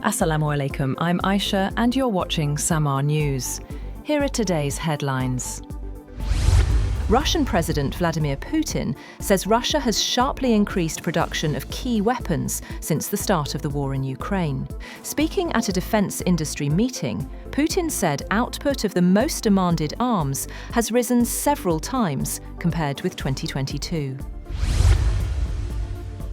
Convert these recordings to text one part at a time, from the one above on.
Assalamu alaikum, I'm Aisha and you're watching SAMAA News. Here are today's headlines. Russian President Vladimir Putin says Russia has sharply increased production of key weapons since the start of the war in Ukraine. Speaking at a defense industry meeting, Putin said output of the most demanded arms has risen several times compared with 2022.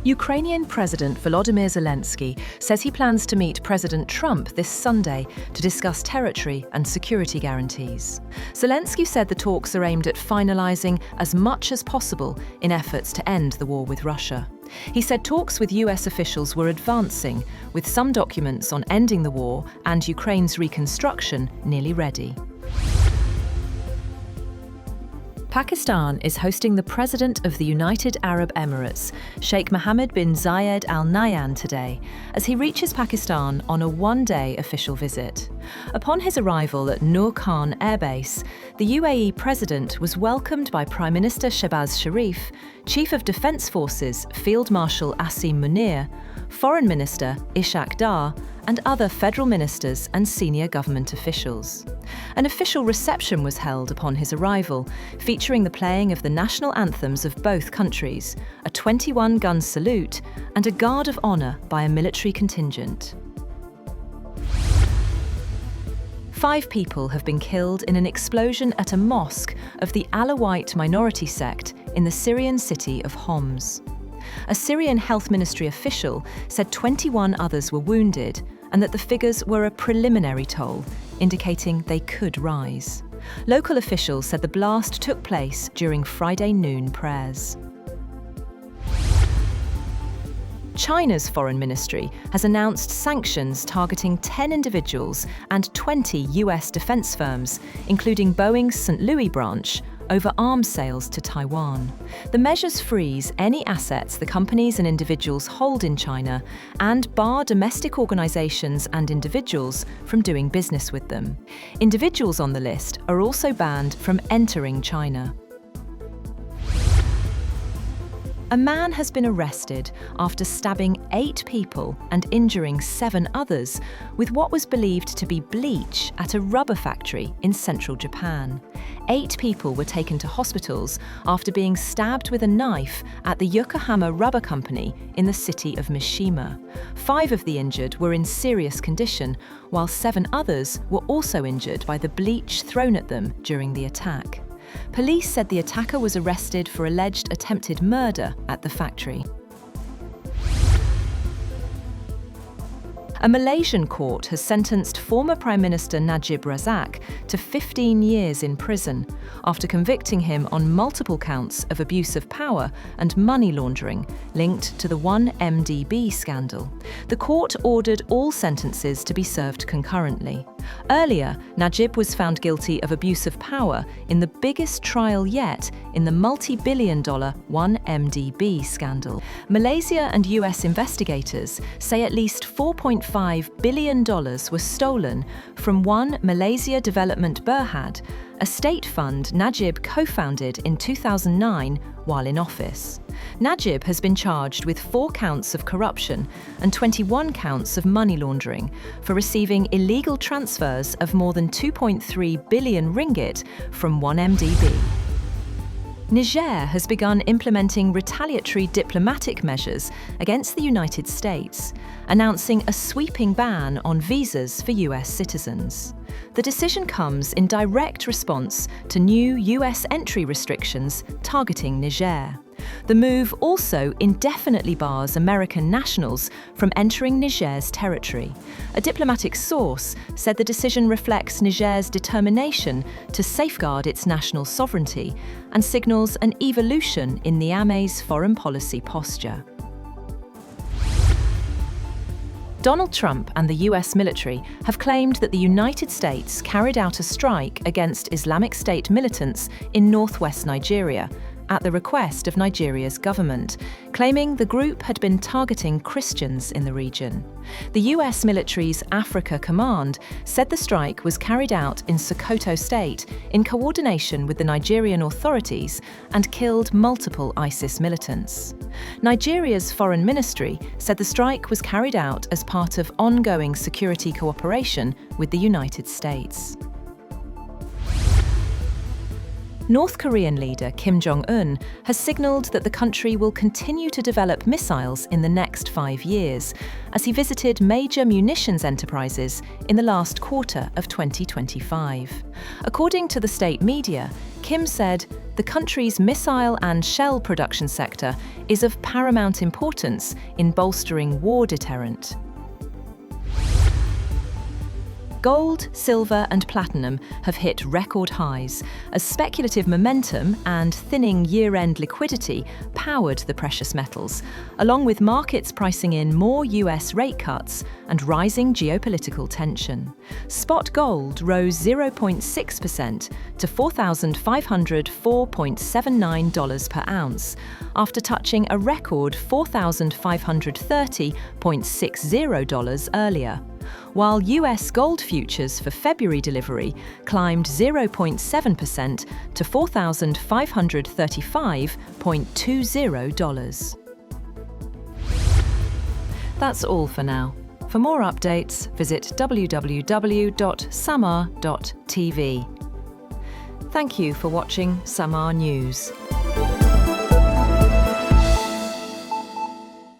Ukrainian President Volodymyr Zelensky says he plans to meet President Trump this Sunday to discuss territory and security guarantees. Zelensky said the talks are aimed at finalising as much as possible in efforts to end the war with Russia. He said talks with US officials were advancing, with some documents on ending the war and Ukraine's reconstruction nearly ready. Pakistan is hosting the President of the United Arab Emirates, Sheikh Mohammed bin Zayed Al Nahyan, today, as he reaches Pakistan on a one-day official visit. Upon his arrival at Noor Khan Air Base, the UAE President was welcomed by Prime Minister Shehbaz Sharif, Chief of Defence Forces Field Marshal Asim Munir, Foreign Minister Ishaq Dar, and other federal ministers and senior government officials. An official reception was held upon his arrival, featuring the playing of the national anthems of both countries, a 21-gun salute, and a guard of honour by a military contingent. 5 people have been killed in an explosion at a mosque of the Alawite minority sect in the Syrian city of Homs. A Syrian health ministry official said 21 others were wounded and that the figures were a preliminary toll, indicating they could rise. Local officials said the blast took place during Friday noon prayers. China's foreign ministry has announced sanctions targeting 10 individuals and 20 US defense firms, including Boeing's St. Louis branch, over arms sales to Taiwan. The measures freeze any assets the companies and individuals hold in China and bar domestic organizations and individuals from doing business with them. Individuals on the list are also banned from entering China. A man has been arrested after stabbing 8 people and injuring 7 others with what was believed to be bleach at a rubber factory in central Japan. 8 people were taken to hospitals after being stabbed with a knife at the Yokohama Rubber Company in the city of Mishima. 5 of the injured were in serious condition, while 7 others were also injured by the bleach thrown at them during the attack. Police said the attacker was arrested for alleged attempted murder at the factory. A Malaysian court has sentenced former Prime Minister Najib Razak to 15 years in prison after convicting him on multiple counts of abuse of power and money laundering linked to the 1MDB scandal. The court ordered all sentences to be served concurrently. Earlier, Najib was found guilty of abuse of power in the biggest trial yet in the multi-billion-dollar 1MDB scandal. Malaysia and US investigators say at least $4.5 billion were stolen from One Malaysia Development Berhad, a state fund Najib co-founded in 2009 while in office. Najib has been charged with 4 counts of corruption and 21 counts of money laundering for receiving illegal transfers of more than 2.3 billion ringgit from 1MDB. Niger has begun implementing retaliatory diplomatic measures against the United States, announcing a sweeping ban on visas for US citizens. The decision comes in direct response to new US entry restrictions targeting Niger. The move also indefinitely bars American nationals from entering Niger's territory. A diplomatic source said the decision reflects Niger's determination to safeguard its national sovereignty and signals an evolution in Niamey's foreign policy posture. Donald Trump and the US military have claimed that the United States carried out a strike against Islamic State militants in northwest Nigeria at the request of Nigeria's government, claiming the group had been targeting Christians in the region. The US military's Africa Command said the strike was carried out in Sokoto State in coordination with the Nigerian authorities and killed multiple ISIS militants. Nigeria's foreign ministry said the strike was carried out as part of ongoing security cooperation with the United States. North Korean leader Kim Jong-un has signalled that the country will continue to develop missiles in the next 5 years, as he visited major munitions enterprises in the last quarter of 2025. According to the state media, Kim said, "The country's missile and shell production sector is of paramount importance in bolstering war deterrent." Gold, silver and platinum have hit record highs as speculative momentum and thinning year-end liquidity powered the precious metals, along with markets pricing in more US rate cuts and rising geopolitical tension. Spot gold rose 0.6% to $4,504.79 per ounce, after touching a record $4,530.60 earlier, while US gold futures for February delivery climbed 0.7% to $4,535.20. That's all for now. For more updates, visit www.SAMAA TV. Thank you for watching SAMAA News.